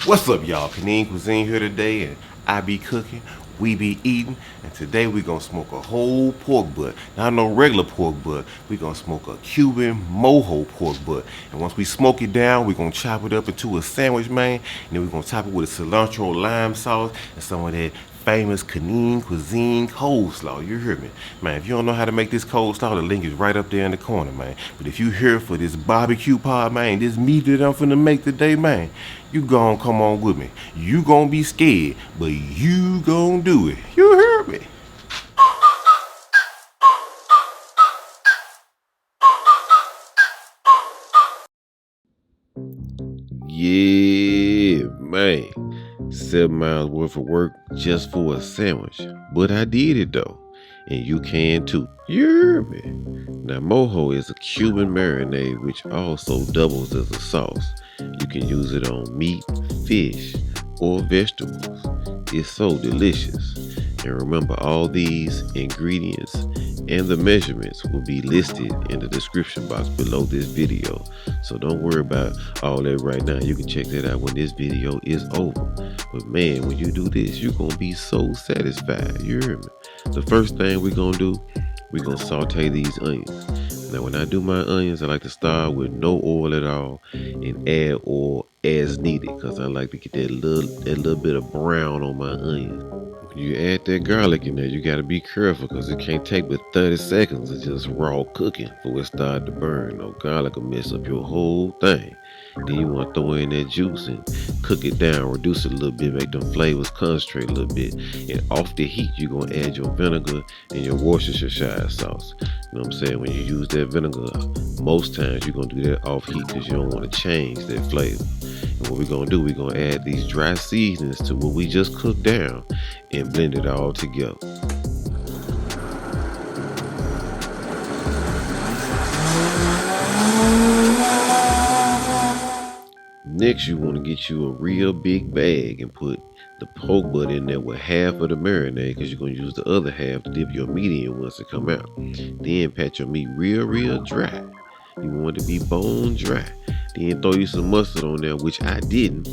What's up, y'all? Kanin Cuisine here today, and I be cooking, we be eating, and today we gonna smoke a whole pork butt. Not no regular pork butt, we gonna smoke a Cuban Mojo pork butt. And once we smoke it down, we gonna chop it up into a sandwich, man, and then we gonna top it with a Cilantro Lime Sauce and some of that famous Kanin Cuisine Coleslaw. You hear me? Man, if you don't know how to make this coleslaw, the link is right up there in the corner, man. But if you here for this barbecue pod, man, this meat that I'm finna make today, man, you gon' come on with me. You gon' be scared, but you gon' do it. You hear me? Yeah, man. 7 miles worth of work just for a sandwich. But I did it though. And you can too. You hear me? Now, mojo is a Cuban marinade which also doubles as a sauce. You can use it on meat, fish, or vegetables. It's so delicious. And remember, all these ingredients and the measurements will be listed in the description box below this video. So don't worry about all that right now. You can check that out when this video is over. But man, when you do this, you're going to be so satisfied. You hear me? The first thing we're going to do, we're going to saute these onions. Now, when I do my onions, I like to start with no oil at all and add oil as needed because I like to get that little bit of brown on my onions. When you add that garlic in there, you got to be careful because it can't take but 30 seconds of just raw cooking before it start to burn. No, garlic will mess up your whole thing. Then you want to throw in that juice and cook it down, reduce it a little bit, make them flavors concentrate a little bit. And off the heat, you're going to add your vinegar and your Worcestershire sauce. You know what I'm saying? When you use that vinegar, most times you're going to do that off heat because you don't want to change that flavor. And what we're going to do, we're going to add these dry seasonings to what we just cooked down and blend it all together. Next, you want to get you a real big bag and put the pork butt in there with half of the marinade because you're going to use the other half to dip your meat in once it come out. Then pat your meat real dry. You want it to be bone dry. Then throw you some mustard on there, which I didn't.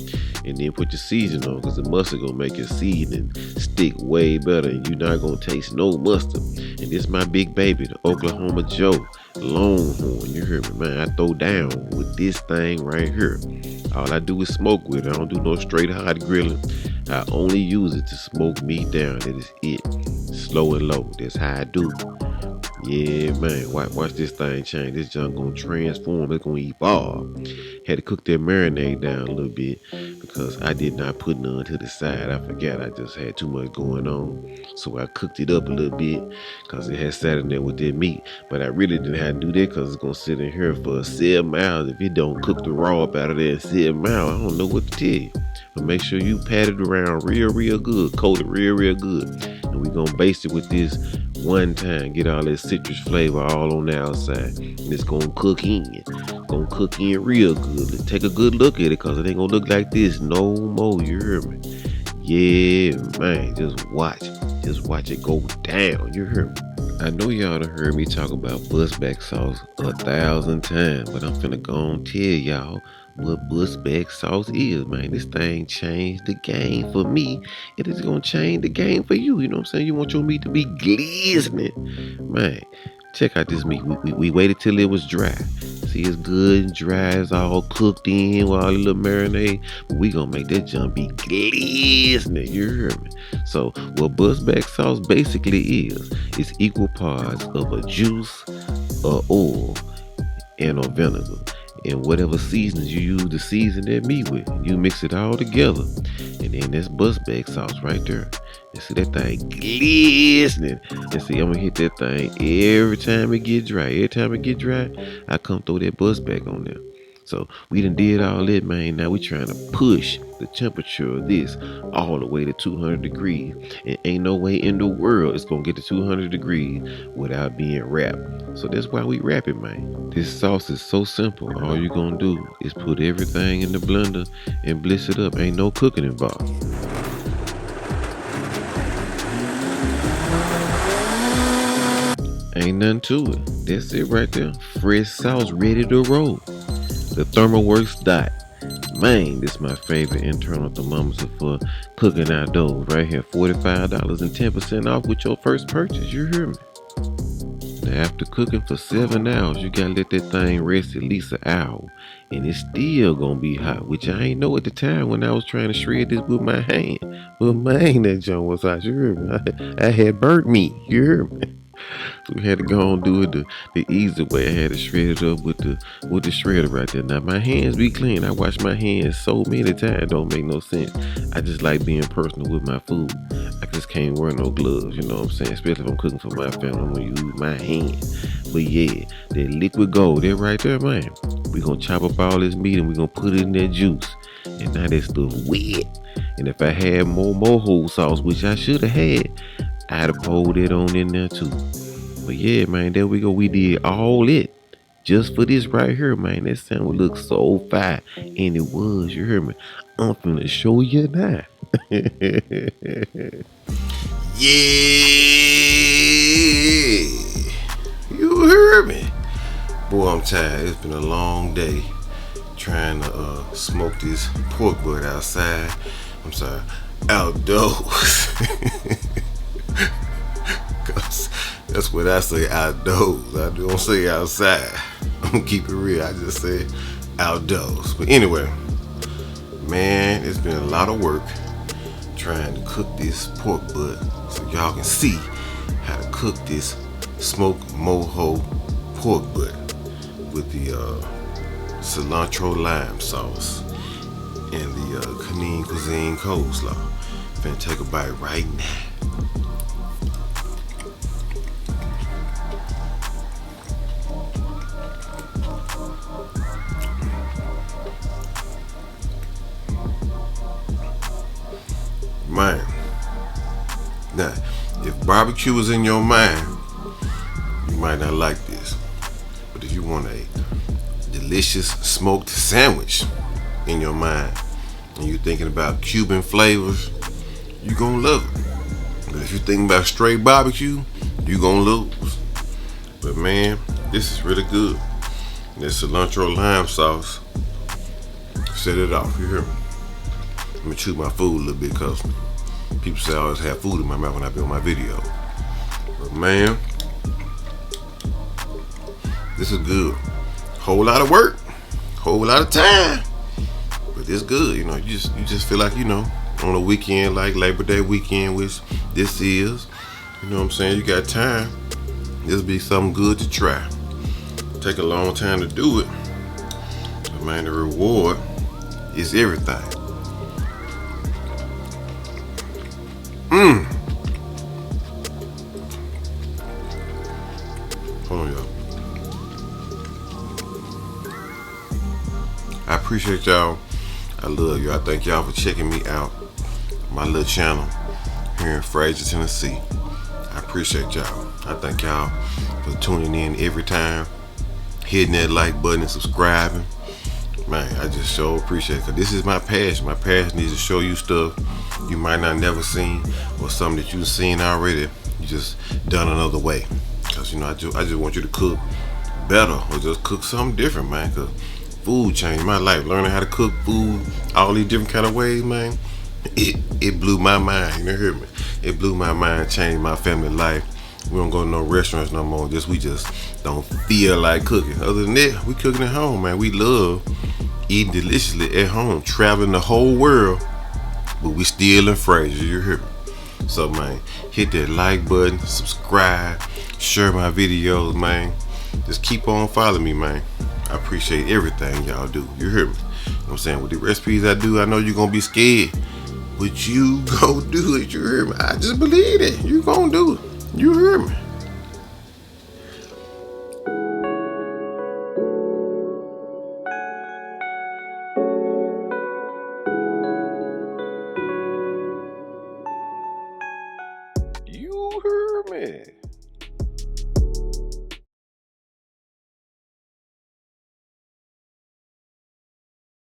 And then put your seasoning on because the mustard going to make your seasoning stick way better. And you're not going to taste no mustard. And this is my big baby, the Oklahoma Joe Longhorn. You hear me, man? I throw down with this thing right here. All I do is smoke with it. I don't do no straight hot grilling. I only use it to smoke meat down. That is it. Slow and low. That's how I do it. Yeah, man. Watch this thing change. This junk gonna transform. It's gonna evolve. Had to cook that marinade down a little bit because I did not put none to the side. I forgot. I just had too much going on. So I cooked it up a little bit because it had sat in there with that meat. But I really didn't have to do that because it's gonna sit in here for 7 miles. If it don't cook the raw up out of there in 7 miles, I don't know what to tell you. But make sure you pat it around real good. Coat it real good. And we're gonna baste it with this one time. Get all that citrus flavor all on the outside. And it's gonna cook in. Gonna cook in real good. Take a good look at it because it ain't gonna look like this no more. You hear me? Yeah, man. Just watch. Just watch it go down. You hear me? I know y'all done heard me talk about busback sauce 1,000 times, but I'm finna go on tell y'all what busback sauce is, man. This thing changed the game for me. It is gonna change the game for you. You know what I'm saying? You want your meat to be glistening. Man, check out this meat. We waited till it was dry. See, it's good and dry. It's all cooked in with all the little marinade. But we gonna make that junk be glistening. You hear me? So what busback sauce basically is, it's equal parts of a juice, a oil, and a vinegar. And whatever seasonings you use to season that meat with, you mix it all together. And then that's busback sauce right there. And see that thing glistening. And see, I'm gonna hit that thing every time it get dry. Every time it get dry, I come throw that busback on there. So we done did all that, man. Now we trying to push the temperature of this all the way to 200 degrees. And ain't no way in the world it's gonna get to 200 degrees without being wrapped. So that's why we wrap it, man. This sauce is so simple. All you gonna do is put everything in the blender and blitz it up. Ain't no cooking involved. Ain't nothing to it. That's it right there. Fresh sauce ready to roll. The ThermalWorks dot. Man, this is my favorite internal thermometer for cooking outdoors. Right here, $45 and 10% off with your first purchase. You hear me? Now, after cooking for 7 hours, you gotta let that thing rest at least an hour. And it's still gonna be hot, which I ain't know at the time when I was trying to shred this with my hand. But man, that joint was hot. You hear me? I had burnt meat. You hear me? So we had to go and do it the easy way. I had to shred it up with the shredder right there. Now my hands be clean. I wash my hands so many times, don't make no sense. I just like being personal with my food. I just can't wear no gloves, you know what I'm saying? Especially if I'm cooking for my family, I'm gonna use my hands. But yeah, that liquid gold, that right there, man. We gonna chop up all this meat and we gonna put it in that juice. And now that stuff wet. And if I had more mojo sauce, which I should have had, I'd have poured it on in there too. But yeah, man, there we go. We did all it just for this right here, man. That sandwich looks so fire. And it was, you hear me? I'm finna show you now. Yeah. You heard me. Boy, I'm tired. It's been a long day trying to smoke this pork butt outside. I'm sorry, outdoors. That's what I say, outdoors. I don't say outside. I'm gonna keep it real. I just say outdoors. But anyway, man, it's been a lot of work trying to cook this pork butt so y'all can see how to cook this smoked mojo pork butt with the Cilantro Lime Sauce and the Kanin Cuisine Coleslaw. Finna take a bite right now. Man, now if barbecue is in your mind, you might not like this. But if you want a delicious smoked sandwich in your mind and you're thinking about Cuban flavors, you're gonna love it. But if you're thinking about straight barbecue, you're gonna lose. But man, this is really good. This cilantro lime sauce set it off. You hear me? Let me chew my food a little bit because people say I always have food in my mouth when I be on my video. But man, this is good. Whole lot of work, whole lot of time, but it's good. You know, you just feel like, you know, on a weekend like Labor Day weekend, which this is. You know what I'm saying? You got time. This'll be something good to try. Take a long time to do it, but man, the reward is everything. Hold on, y'all. I appreciate y'all. I love y'all. I thank y'all for checking me out. My little channel here in Fraser, Tennessee. I appreciate y'all. I thank y'all for tuning in every time, hitting that like button and subscribing. Man, I just so appreciate it, because this is my passion. My passion is to show you stuff you might not never seen, or something that you've seen already, you just done another way. Because, you know, I just want you to cook better, or just cook something different, man. Because food changed my life. Learning how to cook food all these different kind of ways, man, it blew my mind. You hear me? It blew my mind, changed my family life. We don't go to no restaurants no more. We just don't feel like cooking. Other than that, we cooking at home, man. We love eating deliciously at home, traveling the whole world, but we still in Fraser. You hear me? So, man, hit that like button, subscribe, share my videos, man. Just keep on following me, man. I appreciate everything y'all do. You hear me? You know what I'm saying? With the recipes I do, I know you're gonna be scared, but you go do it. You hear me? I just believe it. You gonna do it. You hear me?